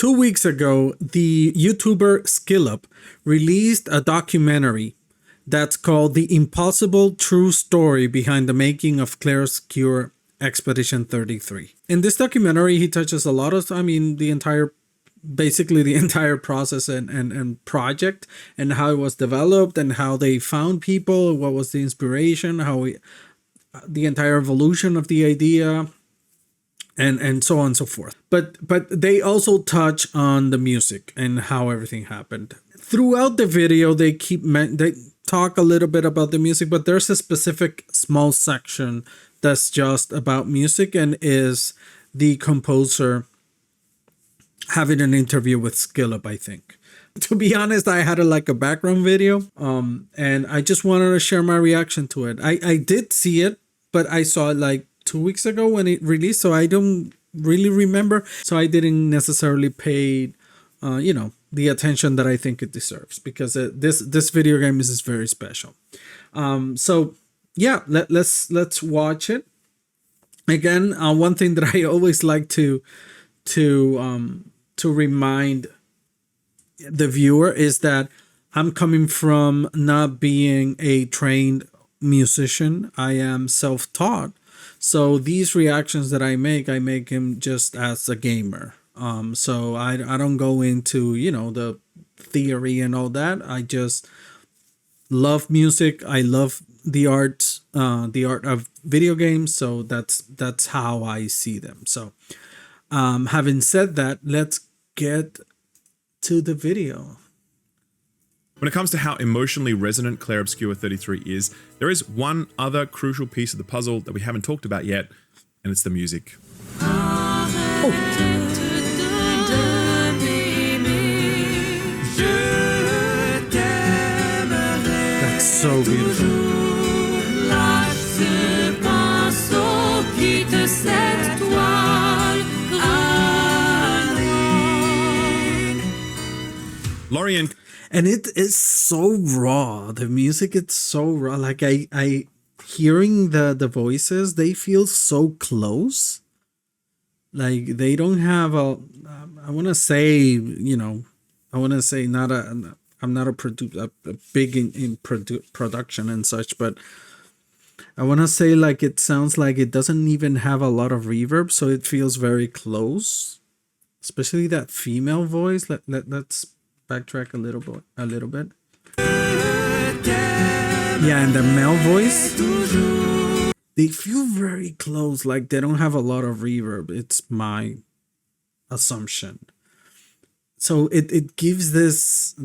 2 weeks ago, the YouTuber SkillUp released a documentary that's called The Impossible True Story Behind the Making of Clair Obscur Expedition 33. In this documentary, he touches a lot of, basically the entire process and project, and how it was developed, and how they found people, what was the inspiration, the entire evolution of the idea, and so on and so forth. But they also touch on the music and how everything happened. Throughout the video, they talk a little bit about the music, but there's a specific small section that's just about music, and is the composer having an interview with SkillUp, I think. To be honest, I had a background video, and I just wanted to share my reaction to it. I did see it, but I saw it 2 weeks ago when it released, so I don't really remember. So I didn't necessarily pay, the attention that I think it deserves, because this video game is very special. So yeah, let's watch it. Again, one thing that I always like to remind the viewer is that I'm coming from not being a trained musician. I am self-taught. So these reactions that I make them just as a gamer. So I don't go into, the theory and all that. I just love music. I love the art of video games. So that's how I see them. So having said that, let's get to the video. When it comes to how emotionally resonant Clair Obscur 33 is, there is one other crucial piece of the puzzle that we haven't talked about yet, and it's the music. Oh. That's so beautiful. Lorian. And it is so raw. The music, it's so raw. I hearing the voices, they feel so close. They don't have I'm not big in production and such, but I want to say it sounds like it doesn't even have a lot of reverb, so it feels very close. Especially that female voice. Let's backtrack a little bit. Yeah, and the male voice, they feel very close. They don't have a lot of reverb. It's my assumption. So it gives this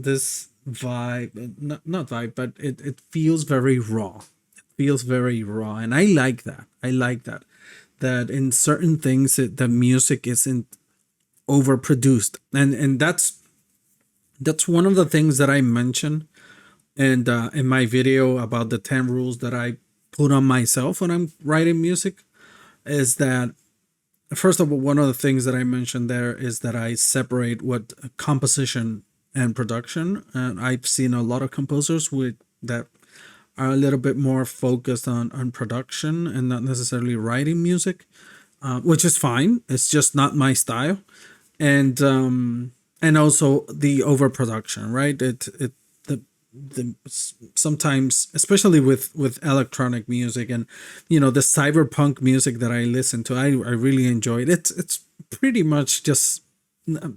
vibe, not vibe, but it feels very raw. It feels very raw, and I like that. That in certain things the music isn't overproduced, and that's one of the things that I mentioned in my video about the 10 rules that I put on myself when I'm writing music, is that, first of all, one of the things that I mentioned there is that I separate what composition and production. And I've seen a lot of composers that are a little bit more focused on production and not necessarily writing music, which is fine. It's just not my style. And also the overproduction, right? The sometimes, especially with electronic music and the cyberpunk music that I listen to, I really enjoy it. It's pretty much just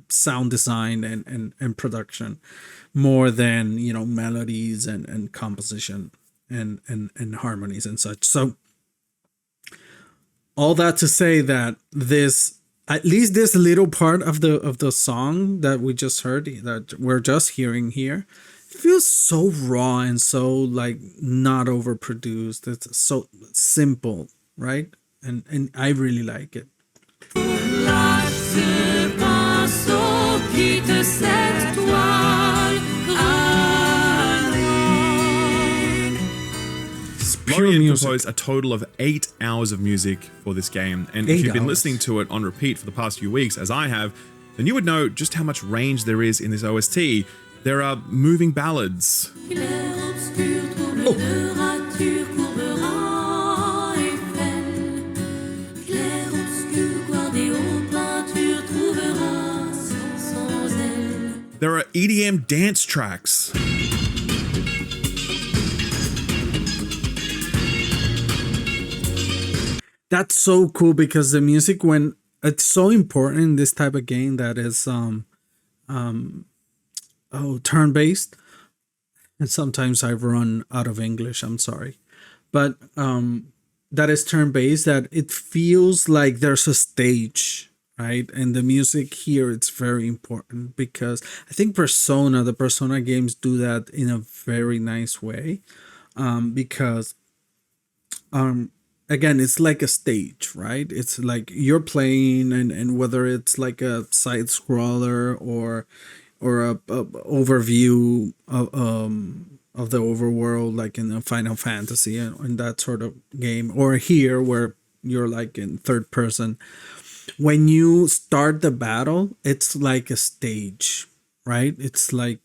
sound design and production more than melodies and composition and harmonies and such. So all that to say that at least this little part of the song that we just heard, that we're just hearing here, feels so raw and so not overproduced. It's so simple, right? And I really like it. Lorian composed a total of 8 hours of music for this game, and if you've been listening to it on repeat for the past few weeks, as I have, then you would know just how much range there is in this OST. There are moving ballads. There are EDM dance tracks. That's so cool because the music, when it's so important in this type of game that is turn-based, and sometimes I've run out of English, I'm sorry, but that is turn-based, that it feels like there's a stage, right? And the music here, it's very important because I think the Persona games do that in a very nice way, because again, it's like a stage, right? It's like you're playing, and whether it's like a side scroller or a overview of the overworld, like in a Final Fantasy and that sort of game, or here where you're like in third person. When you start the battle, it's like a stage, right? It's like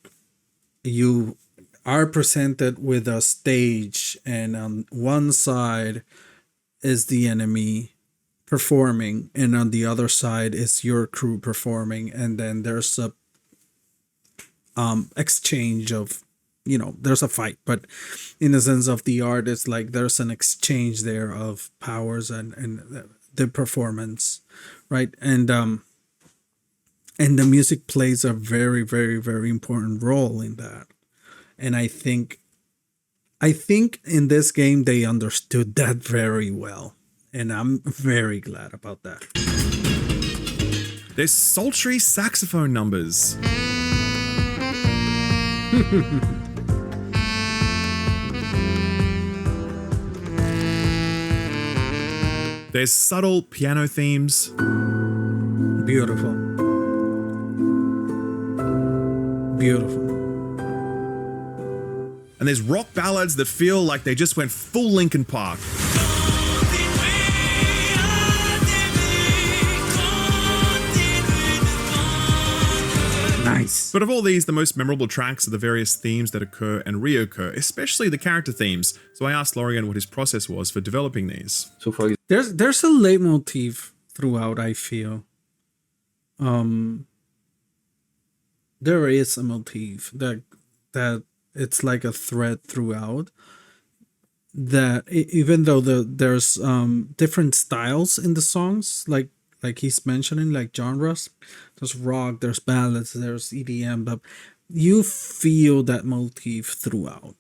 you are presented with a stage, and on one side is the enemy performing, and on the other side is your crew performing, and then there's a exchange of, there's a fight, but in the sense of the art, it's like there's an exchange there of powers and the performance, right? And the music plays a very, very, very important role in that. And I think in this game they understood that very well, and I'm very glad about that. There's sultry saxophone numbers. There's subtle piano themes. Beautiful. Beautiful. And there's rock ballads that feel like they just went full Linkin Park. Nice. But of all these, the most memorable tracks are the various themes that occur and reoccur, especially the character themes. So I asked Lorian what his process was for developing these. So for There's a leitmotif throughout, I feel. There is a motif that it's like a thread throughout, that even though there's different styles in the songs, like he's mentioning, like genres, there's rock, there's ballads, there's EDM, but you feel that motif throughout,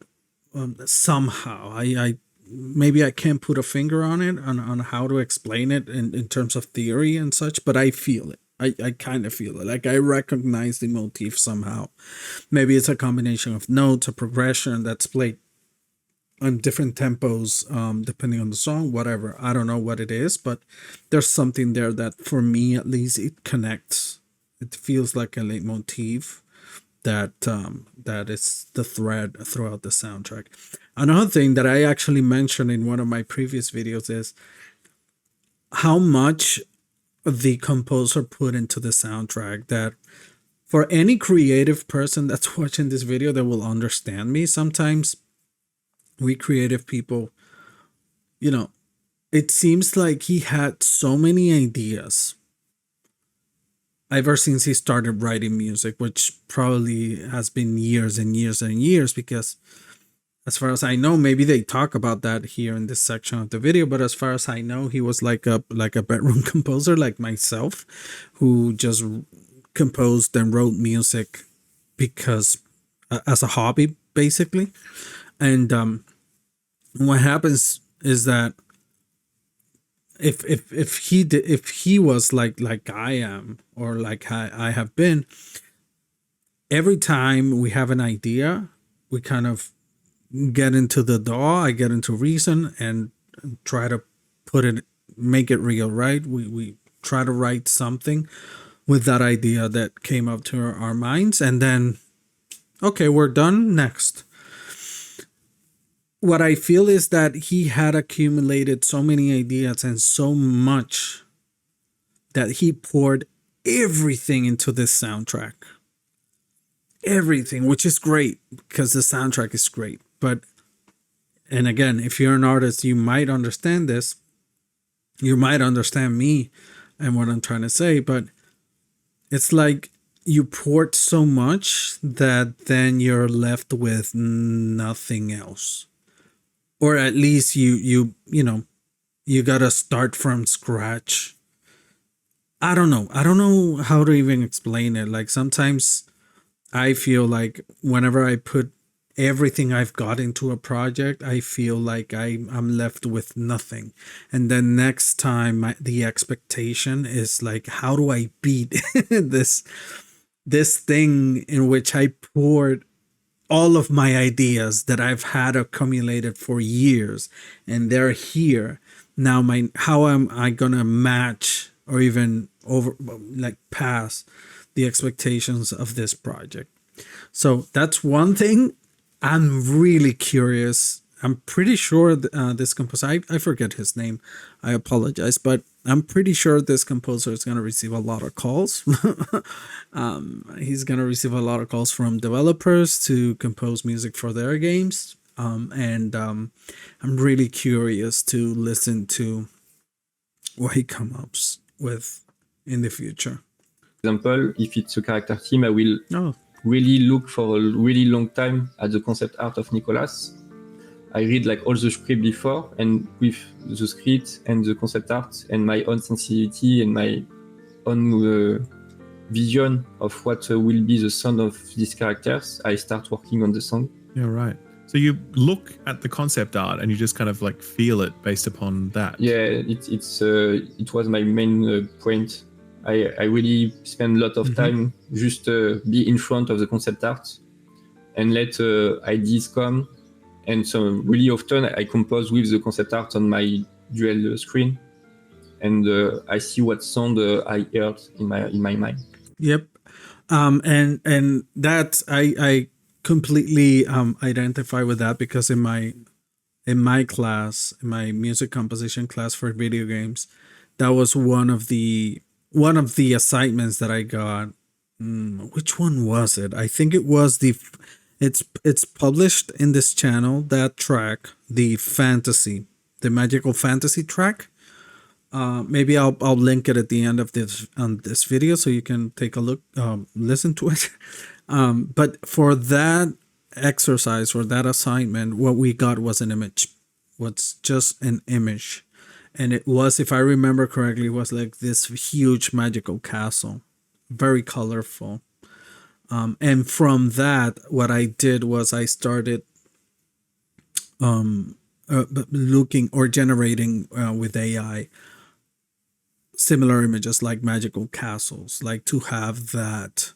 somehow. I maybe I can't put a finger on it, on how to explain it in terms of theory and such, but I feel it. I kind of feel it. Like I recognize the motif somehow. Maybe it's a combination of notes, a progression that's played on different tempos, depending on the song, whatever. I don't know what it is, but there's something there that, for me at least, it connects. It feels like a leitmotif that is the thread throughout the soundtrack. Another thing that I actually mentioned in one of my previous videos is how much the composer put into the soundtrack, that for any creative person that's watching this video, that will understand me. Sometimes we creative people, it seems like he had so many ideas ever since he started writing music, which probably has been years and years and years, because as far as I know, maybe they talk about that here in this section of the video, but as far as I know, he was like a bedroom composer like myself, who just composed and wrote music because as a hobby, basically. And what happens is that if he was like I am, or like I have been, every time we have an idea, we kind of get into the DAW, I get into Reason and try to make it real, right? We try to write something with that idea that came up to our minds, and then, okay, we're done, next. What I feel is that he had accumulated so many ideas and so much that he poured everything into this soundtrack. Everything, which is great because the soundtrack is great. But, and again, if you're an artist, you might understand this. You might understand me and what I'm trying to say, but it's like you port so much that then you're left with nothing else, or at least you gotta start from scratch. I don't know how to even explain it. Like sometimes I feel like whenever I put everything I've got into a project, I feel like I'm left with nothing. And then next time the expectation is like, how do I beat this thing in which I poured all of my ideas that I've had accumulated for years, and they're here now. How am I gonna match or even over, like, pass the expectations of this project? So that's one thing. I'm really curious. I'm pretty sure this composer, I forget his name, I apologize, but I'm pretty sure this composer is going to receive a lot of calls. He's going to receive a lot of calls from developers to compose music for their games. And I'm really curious to listen to what he comes up with in the future. Example, if it's a character team, I will really look for a really long time at the concept art of Nicolas. I read like all the script before, and with the script and the concept art and my own sensibility and my own vision of what will be the sound of these characters, I start working on the song. Yeah, right. So you look at the concept art and you just kind of like feel it based upon that. Yeah, it was my main point. I really spend a lot of time just be in front of the concept art and let ideas come. And so really often I compose with the concept art on my dual screen, and I see what sound I heard in my mind. Yep. And that I completely identify with that, because in my class, in my music composition class for video games, that was one of the assignments that I got. Which one was it? I think it was it's published in this channel, that track, the magical fantasy track. Maybe I'll link it at the end of this video so you can take a look, listen to it. But for that exercise, or that assignment, what we got was an image. What's just an image. And it was, if I remember correctly, it was like this huge magical castle, very colorful. And from that, what I did was I started looking or generating with AI similar images like magical castles, like to have that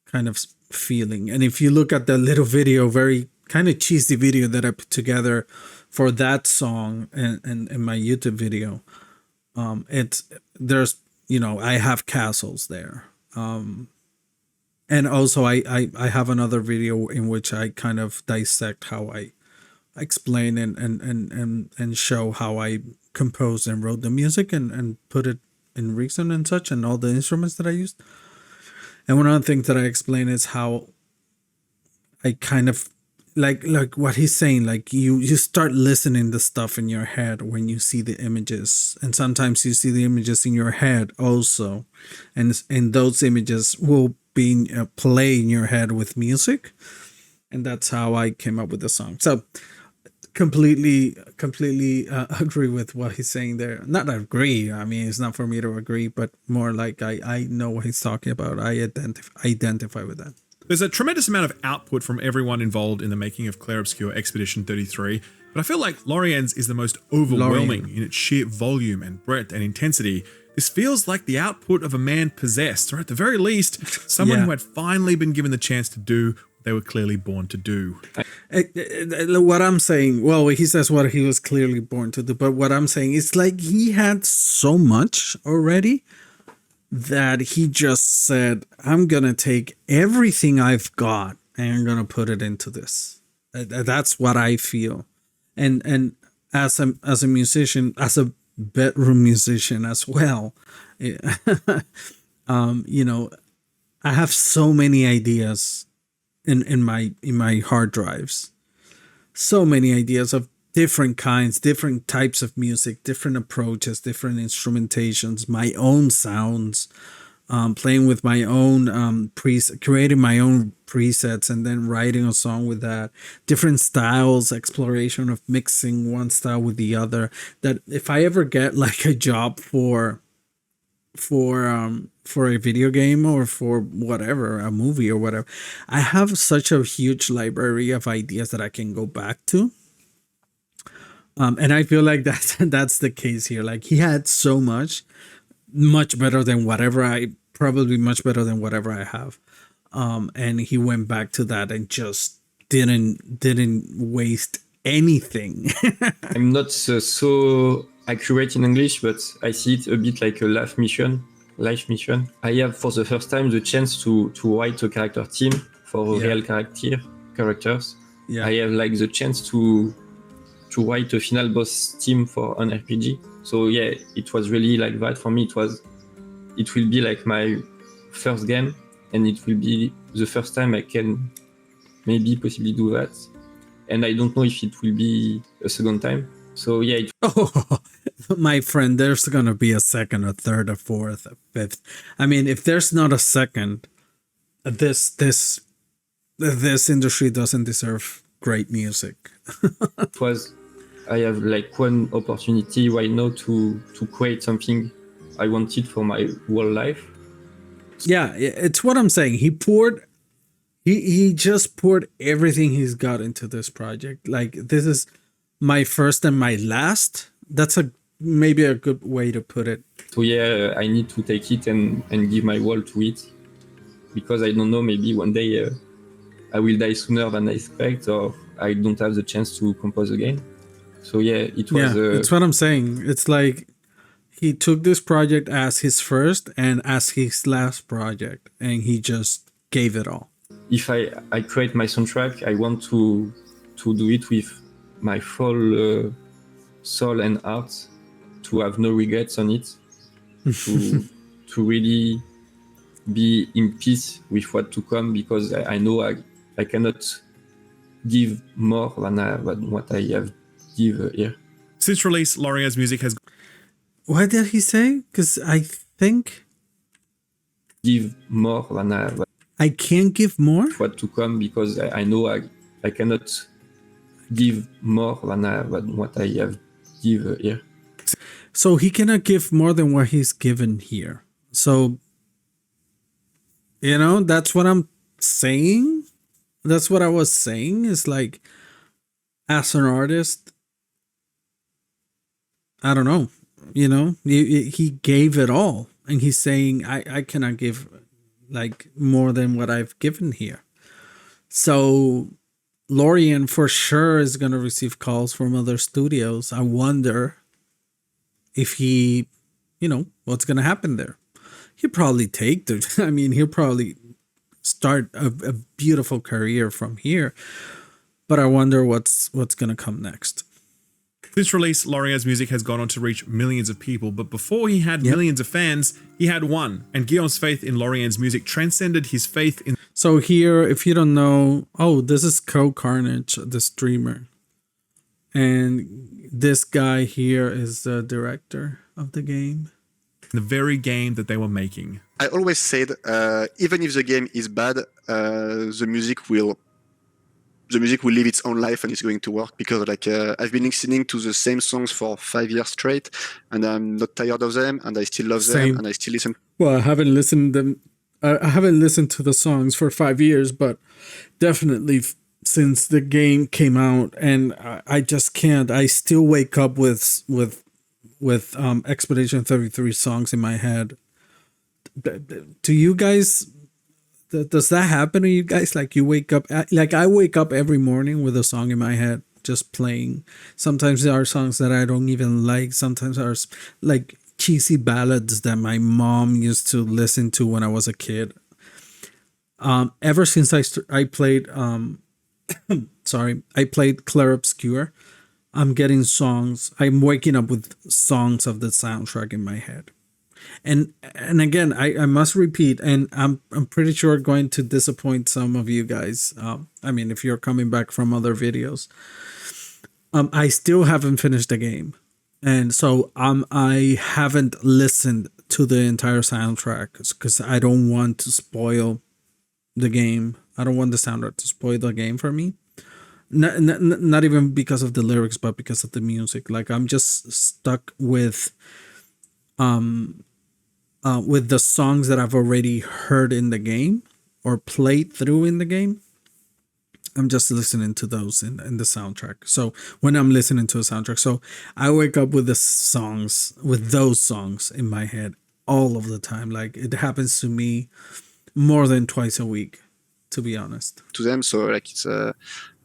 kind of feeling. And if you look at the little video, very kind of cheesy video that I put together for that song and in my YouTube video, there's, I have castles there. And also I have another video in which I kind of dissect how I explain and show how I composed and wrote the music and put it in Reason and such, and all the instruments that I used. And one of the things that I explain is how I kind of like what he's saying, like you start listening to stuff in your head when you see the images, and sometimes you see the images in your head also, and those images will be play in your head with music, and that's how I came up with the song. So completely agree with what he's saying there. Not agree, I mean, it's not for me to agree, but more like I know what he's talking about. I identify with that. There's a tremendous amount of output from everyone involved in the making of Clair Obscur Expedition 33, but I feel like Lorien's is the most overwhelming in its sheer volume and breadth and intensity. This feels like the output of a man possessed, or at the very least, someone who had finally been given the chance to do what they were clearly born to do. What I'm saying, well, he says what he was clearly born to do, but what I'm saying is like he had so much already that he just said, I'm going to take everything I've got and I'm going to put it into this. That's what I feel. And as a musician, as a bedroom musician as well, I have so many ideas in my hard drives, so many ideas of different kinds, different types of music, different approaches, different instrumentations, my own sounds, playing with my own creating my own presets and then writing a song with that, different styles, exploration of mixing one style with the other. That if I ever get like a job for a video game or for whatever, a movie or whatever, I have such a huge library of ideas that I can go back to. And I feel like that's the case here. Like he had so much better than whatever I have. And he went back to that and just didn't waste anything. I'm not so accurate in English, but I see it a bit like a life mission. I have for the first time the chance to write a character team for real characters. Yeah. I have like the chance to write a final boss team for an RPG. So yeah, it was really like that for me. It will be like my first game, and it will be the first time I can maybe possibly do that. And I don't know if it will be a second time. So yeah. Oh, my friend, there's gonna be a second, a third, a fourth, a fifth. I mean, if there's not a second, this industry doesn't deserve great music. I have like one opportunity right now to create something I wanted for my whole life. Yeah, it's what I'm saying. He just poured everything he's got into this project. Like, this is my first and my last. That's maybe a good way to put it. So yeah, I need to take it and give my all to it, because I don't know, maybe one day I will die sooner than I expect, or I don't have the chance to compose again. So yeah, it was. Yeah, it's what I'm saying. It's like he took this project as his first and as his last project, and he just gave it all. If I create my soundtrack, I want to do it with my full soul and heart, to have no regrets on it, to really be in peace with what to come, because I know I cannot give more than what I have give here. Since release, Laurien's music has... What did he say? Because I think... Give more than I can't give more? What to come, because I know I cannot give more than what I have give here. So he cannot give more than what he's given here. So, that's what I'm saying. That's what I was saying. Is like, as an artist, I don't know. He gave it all. And he's saying, I cannot give like more than what I've given here. So Laurien for sure is going to receive calls from other studios. I wonder if he, what's going to happen there. He'll probably take he'll probably start a beautiful career from here. But I wonder what's going to come next. Since release, Laurien's music has gone on to reach millions of people, but before he had millions of fans, he had one, and Guillaume's faith in Laurien's music transcended his faith in... So here, if you don't know, this is Carnage, the streamer. And this guy here is the director of the game. The very game that they were making. I always said, even if the game is bad, the music will live its own life and it's going to work, because I've been listening to the same songs for 5 years straight, and I'm not tired of them, and I still love them, and I still listen. Well, I haven't listened to the songs for 5 years, but definitely since the game came out, and I just can't. I still wake up with Expedition 33 songs in my head. Do you guys? Does that happen to you guys? Like, you wake up, like I wake up every morning with a song in my head just playing. Sometimes there are songs that I don't even like. Sometimes there are like cheesy ballads that my mom used to listen to when I was a kid. Ever since I played I played Clair Obscur, I'm getting songs. I'm waking up with songs of the soundtrack in my head. And again, I must repeat, and I'm pretty sure going to disappoint some of you guys. If you're coming back from other videos, I still haven't finished the game, and so I haven't listened to the entire soundtrack because I don't want to spoil the game. I don't want the soundtrack to spoil the game for me. Not even because of the lyrics, but because of the music. Like I'm just stuck with the songs that I've already heard in the game or played through in the game. I'm just listening to those in the soundtrack. So when I'm listening to a soundtrack, so I wake up with those songs in my head all of the time. Like it happens to me more than twice a week, to be honest. To them, so like it's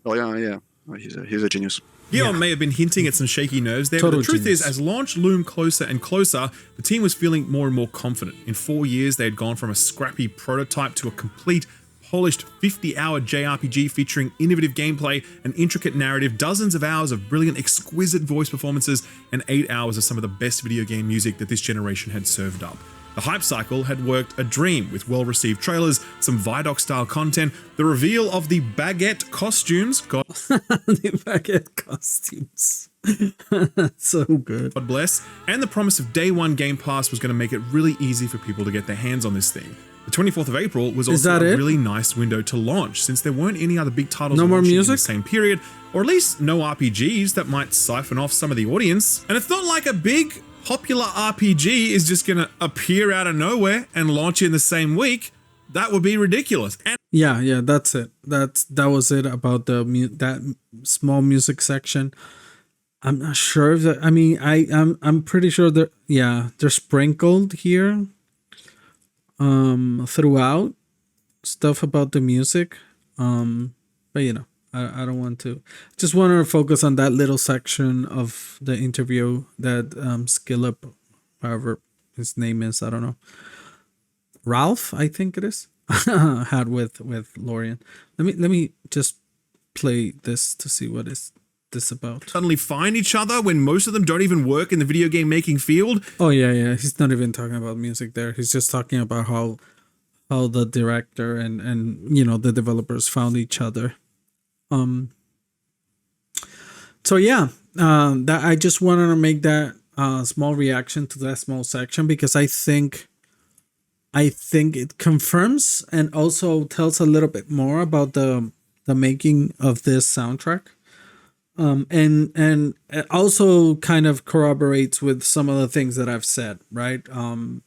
Lorien, he's a genius. Guillaume may have been hinting at some shaky nerves there, but the truth is, as launch loomed closer and closer, the team was feeling more and more confident. In 4 years, they had gone from a scrappy prototype to a complete, polished 50-hour JRPG featuring innovative gameplay, an intricate narrative, dozens of hours of brilliant, exquisite voice performances, and 8 hours of some of the best video game music that this generation had served up. The hype cycle had worked a dream with well-received trailers, some Vidoc-style content, the reveal of the baguette costumes. God, the baguette costumes. So good. God bless. And the promise of day one Game Pass was going to make it really easy for people to get their hands on this thing. The 24th of April was also a really nice window to launch, since there weren't any other big titles no more music in the same period, or at least no RPGs that might siphon off some of the audience. And it's not like a big popular RPG is just going to appear out of nowhere and launch in the same week. That would be ridiculous. And yeah, that's it. That was it about that small music section. I'm not sure if that, I mean, I'm pretty sure that, they're sprinkled here throughout stuff about the music. But you know, I don't want to. Just want to focus on that little section of the interview that SkillUp, however his name is, I don't know, Ralph, I think it is, had with Lorien. Let me just play this to see what is this about. Suddenly find each other when most of them don't even work in the video game making field. Oh yeah. He's not even talking about music there. He's just talking about how the director and you know the developers found each other. So yeah, that I just wanted to make that small reaction to that small section because I think it confirms and also tells a little bit more about the making of this soundtrack. And it also kind of corroborates with some of the things that I've said, right?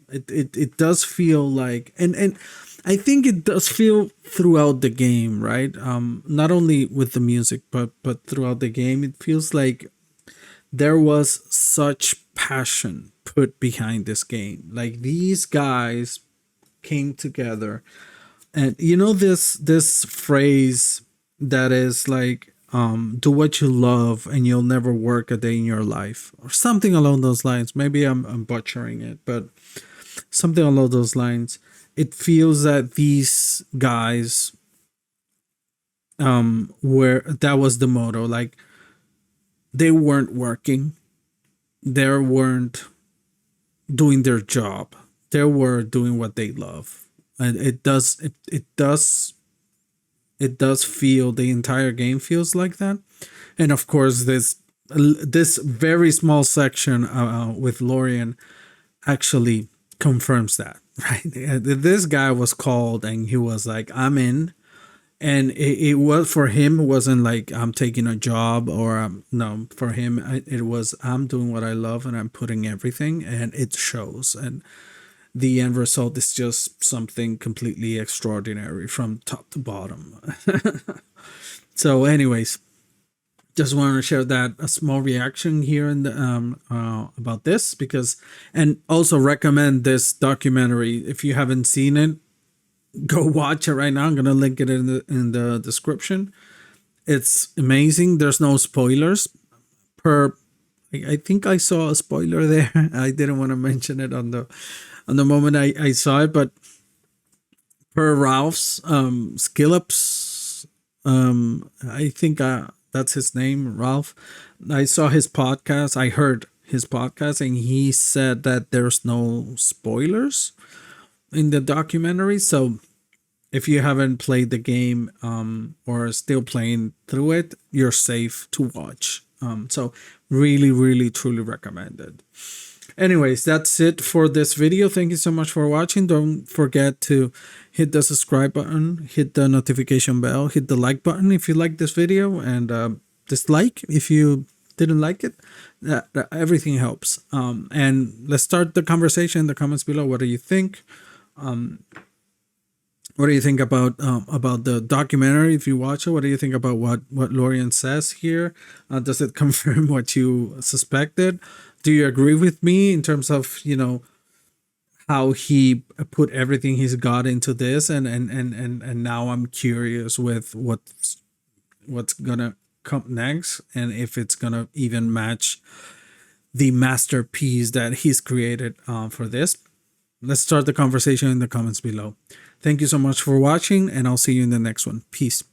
It does feel like, and I think it does feel throughout the game, right? Not only with the music, but throughout the game, it feels like there was such passion put behind this game. Like these guys came together, and you know this phrase that is like, do what you love and you'll never work a day in your life, or something along those lines. Maybe I'm butchering it, but something along those lines. It feels that these guys that was the motto. Like they weren't working, they weren't doing their job, they were doing what they love. And it does feel, the entire game feels like that. And of course this very small section with Lorien actually confirms that, right? This guy was called and he was like, I'm in. And it was, for him, it wasn't like I'm taking a job or no, for him it was, I'm doing what I love and I'm putting everything, and it shows. And the end result is just something completely extraordinary from top to bottom. So anyways, just wanted to share that, a small reaction here in the about this, because, and also recommend this documentary. If you haven't seen it, go watch it right now. I'm gonna link it in the description. It's amazing. There's no spoilers. I think I saw a spoiler there. I didn't want to mention it on the moment I saw it, but per Ralph's SkillUp's, I think that's his name, Ralph. I saw his podcast. I heard his podcast, and he said that there's no spoilers in the documentary. So if you haven't played the game or still playing through it, you're safe to watch. So really, really, truly recommended. Anyways, that's it for this video. Thank you so much for watching. Don't forget to hit the subscribe button, hit the notification bell, hit the like button if you like this video, and dislike if you didn't like it. Everything helps. And let's start the conversation in the comments below. What do you think? What do you think about the documentary? If you watch it, what do you think about what Lorian says here? Does it confirm what you suspected? Do you agree with me in terms of, you know, how he put everything he's got into this? And now I'm curious with what's gonna come next, and if it's gonna even match the masterpiece that he's created for this. Let's start the conversation in the comments below. Thank you so much for watching, and I'll see you in the next one. Peace.